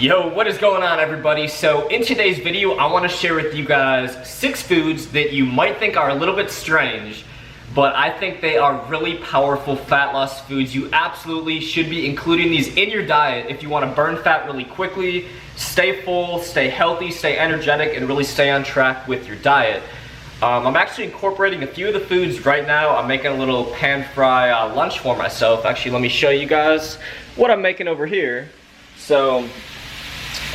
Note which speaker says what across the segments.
Speaker 1: Yo, what is going on, everybody? So in today's video, I want to share with you guys 6 foods that you might think are a little bit strange, but I think they are really powerful fat loss foods. You absolutely should be including these in your diet if you want to burn fat really quickly, stay full, stay healthy, stay energetic, and really stay on track with your diet. I'm actually incorporating a few of the foods right now. I'm making a little pan fry lunch for myself. Actually, let me show you guys what I'm making over here. So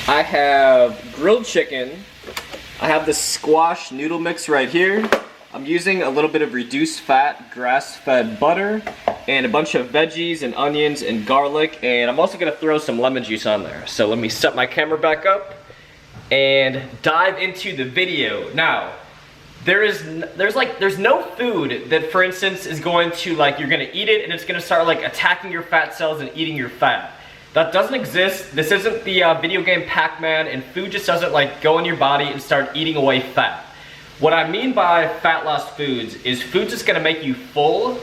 Speaker 1: I have grilled chicken. I have this squash noodle mix right here. I'm using a little bit of reduced fat grass-fed butter and a bunch of veggies and onions and garlic, and I'm also gonna throw some lemon juice on there. So let me set my camera back up and dive into the video. Now, there's no food that, for instance, is going to, you're gonna eat it and it's gonna start attacking your fat cells and eating your fat. That doesn't exist. This isn't the video game Pac-Man, and food just doesn't go in your body and start eating away fat. What I mean by fat loss foods is foods that's gonna make you full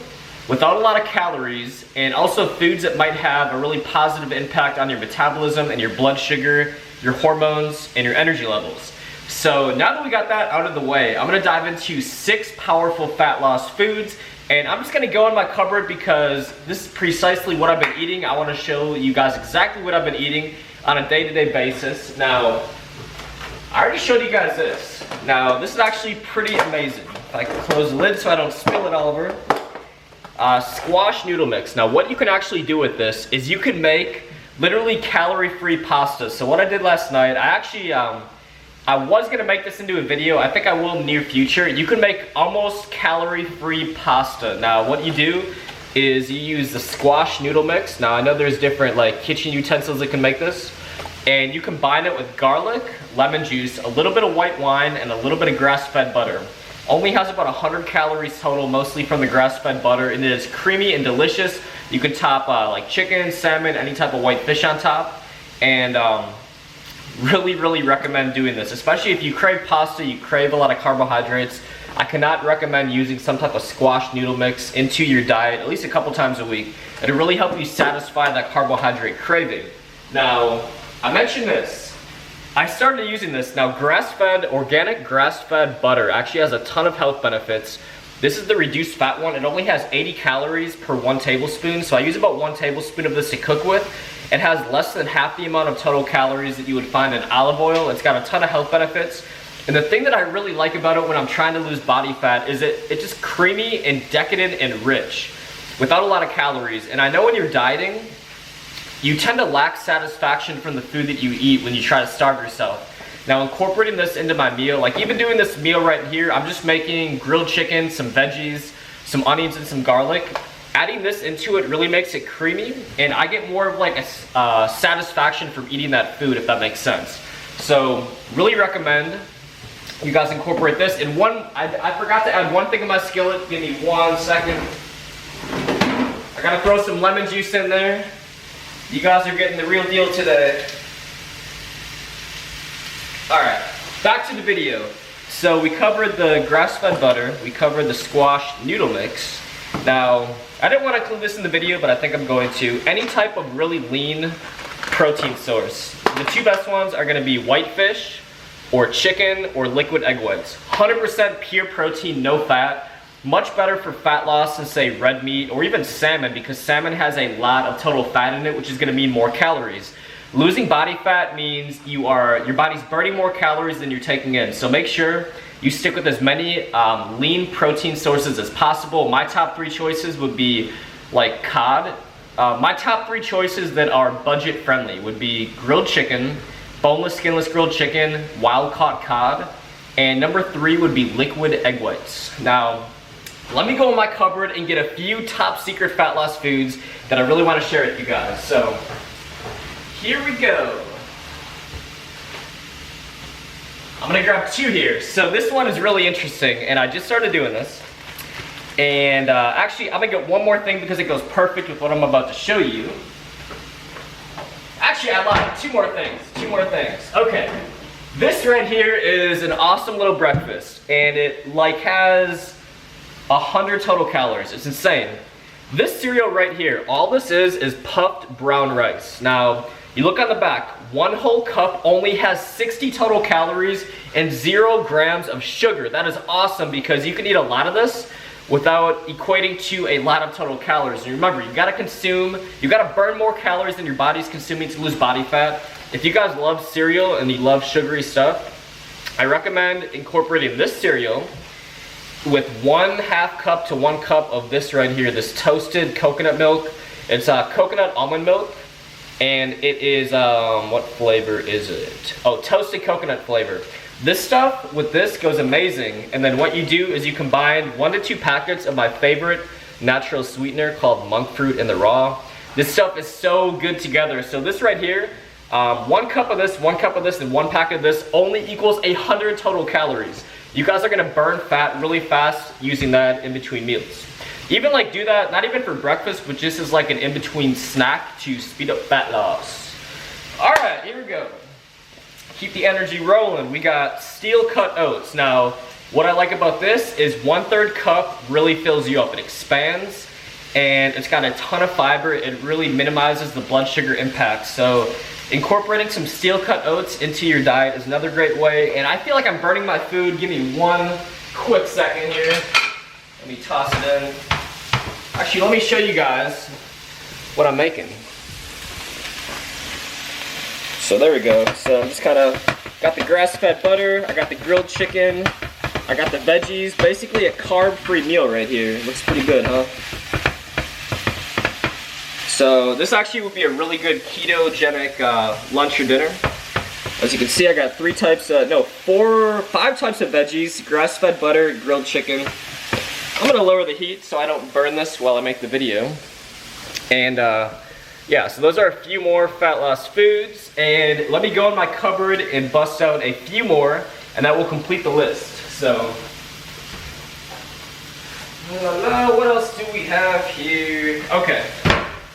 Speaker 1: without a lot of calories, and also foods that might have a really positive impact on your metabolism and your blood sugar, your hormones, and your energy levels. So now that we got that out of the way, I'm gonna dive into 6 powerful fat loss foods, and I'm just gonna go in my cupboard because this is precisely what I've been eating. I wanna show you guys exactly what I've been eating on a day-to-day basis. Now, I already showed you guys this. Now, this is actually pretty amazing. If I can close the lid so I don't spill it all over. Squash noodle mix. Now, what you can actually do with this is you can make literally calorie-free pasta. So what I did last night, I was gonna make this into a video. I think I will in the near future. You can make almost calorie-free pasta. Now, what you do is you use the squash noodle mix. Now, I know there's different kitchen utensils that can make this. And you combine it with garlic, lemon juice, a little bit of white wine, and a little bit of grass-fed butter. Only has about 100 calories total, mostly from the grass-fed butter, and it is creamy and delicious. You can top chicken, salmon, any type of white fish on top. And really recommend doing this, especially if you crave pasta, you crave a lot of carbohydrates. I cannot recommend using some type of squash noodle mix into your diet at least a couple times a week. It'll really help you satisfy that carbohydrate craving. Now, I mentioned this. I started using this. Now, grass-fed, organic grass-fed butter actually has a ton of health benefits. This is the reduced fat one. It only has 80 calories per 1 tablespoon, so I use about 1 tablespoon of this to cook with. It has less than half the amount of total calories that you would find in olive oil. It's got a ton of health benefits. And the thing that I really like about it when I'm trying to lose body fat is it's just creamy and decadent and rich without a lot of calories. And I know when you're dieting, you tend to lack satisfaction from the food that you eat when you try to starve yourself. Now, incorporating this into my meal, even doing this meal right here, I'm just making grilled chicken, some veggies, some onions, and some garlic. Adding this into it really makes it creamy, and I get more of a satisfaction from eating that food, if that makes sense. So, really recommend you guys incorporate this. And I forgot to add one thing in my skillet. Give me 1 second. I gotta throw some lemon juice in there. You guys are getting the real deal today. Alright, back to the video. So we covered the grass-fed butter, we covered the squash noodle mix. Now, I didn't want to include this in the video, but I think I'm going to. Any type of really lean protein source. The 2 best ones are going to be whitefish or chicken or liquid egg whites. 100% pure protein, no fat. Much better for fat loss than, say, red meat or even salmon, because salmon has a lot of total fat in it, which is going to mean more calories. Losing body fat means your body's burning more calories than you're taking in. So make sure you stick with as many lean protein sources as possible. My top 3 choices would be cod. My top 3 choices that are budget friendly would be grilled chicken, boneless, skinless grilled chicken, wild caught cod, and number 3 would be liquid egg whites. Now, let me go in my cupboard and get a few top secret fat loss foods that I really want to share with you guys. So, here we go. I'm gonna grab 2 here. So this one is really interesting, and I just started doing this. And actually, I'm gonna get one more thing because it goes perfect with what I'm about to show you. Actually, I lied. 2 more things. 2 more things. Okay. This right here is an awesome little breakfast, and it has 100 total calories. It's insane. This cereal right here, all this is puffed brown rice. Now, You look on the back, 1 whole cup only has 60 total calories and 0 grams of sugar. That is awesome because you can eat a lot of this without equating to a lot of total calories. And remember, you gotta burn more calories than your body's consuming to lose body fat. If you guys love cereal and you love sugary stuff, I recommend incorporating this cereal with 1/2 cup to 1 cup of this right here, this toasted coconut milk. It's coconut almond milk, and it is, what flavor is it? Oh, toasted coconut flavor. This stuff with this goes amazing, and then what you do is you combine 1 to 2 packets of my favorite natural sweetener called monk fruit in the raw. This stuff is so good together. So this right here, 1 cup of this, 1 cup of this, and 1 pack of this only equals 100 total calories. You guys are gonna burn fat really fast using that in between meals. Even like do that, not even for breakfast, but just as like an in-between snack to speed up fat loss. All right, here we go. Keep the energy rolling. We got steel cut oats. Now, what I like about this is 1/3 cup really fills you up. It expands, and it's got a ton of fiber. It really minimizes the blood sugar impact. So incorporating some steel cut oats into your diet is another great way. And I feel like I'm burning my food. Give me 1 quick second here. Let me toss it in. Actually, let me show you guys what I'm making. So there we go. So I'm just kind of got the grass-fed butter, I got the grilled chicken, I got the veggies. Basically a carb-free meal right here. Looks pretty good, huh? So this actually would be a really good ketogenic lunch or dinner. As you can see, I got 5 types of veggies, grass-fed butter, grilled chicken. I'm gonna lower the heat so I don't burn this while I make the video. And yeah, so those are a few more fat loss foods. And let me go in my cupboard and bust out a few more, and that will complete the list. So, what else do we have here? Okay,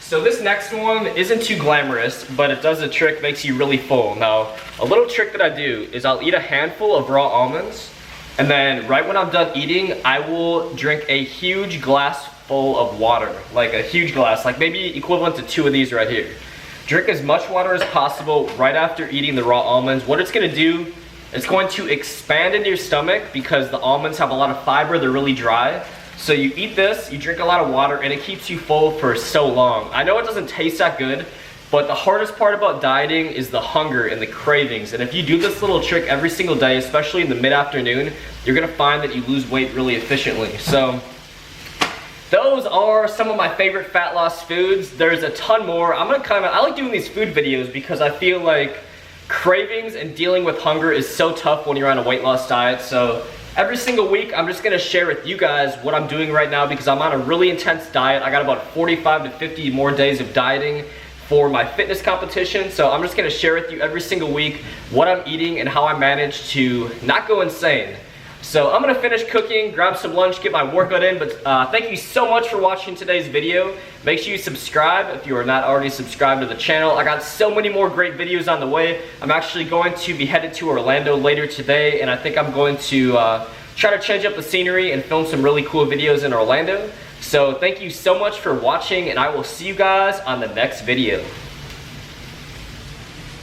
Speaker 1: so this next one isn't too glamorous, but it does a trick, makes you really full. Now, a little trick that I do is I'll eat a handful of raw almonds, and then right when I'm done eating, I will drink a huge glass full of water, like a huge glass, like maybe equivalent to 2 of these right here. Drink as much water as possible right after eating the raw almonds. What it's gonna do, it's going to expand into your stomach because the almonds have a lot of fiber, they're really dry. So you eat this, you drink a lot of water, and it keeps you full for so long. I know it doesn't taste that good, but the hardest part about dieting is the hunger and the cravings. And if you do this little trick every single day, especially in the mid-afternoon, you're gonna find that you lose weight really efficiently. So those are some of my favorite fat loss foods. There's a ton more. I like doing these food videos because I feel like cravings and dealing with hunger is so tough when you're on a weight loss diet. So every single week, I'm just gonna share with you guys what I'm doing right now because I'm on a really intense diet. I got about 45 to 50 more days of dieting for my fitness competition. So I'm just gonna share with you every single week what I'm eating and how I manage to not go insane. So I'm gonna finish cooking, grab some lunch, get my workout in, but thank you so much for watching today's video. Make sure you subscribe if you are not already subscribed to the channel. I got so many more great videos on the way. I'm actually going to be headed to Orlando later today, and I think I'm going to try to change up the scenery and film some really cool videos in Orlando. So thank you so much for watching, and I will see you guys on the next video.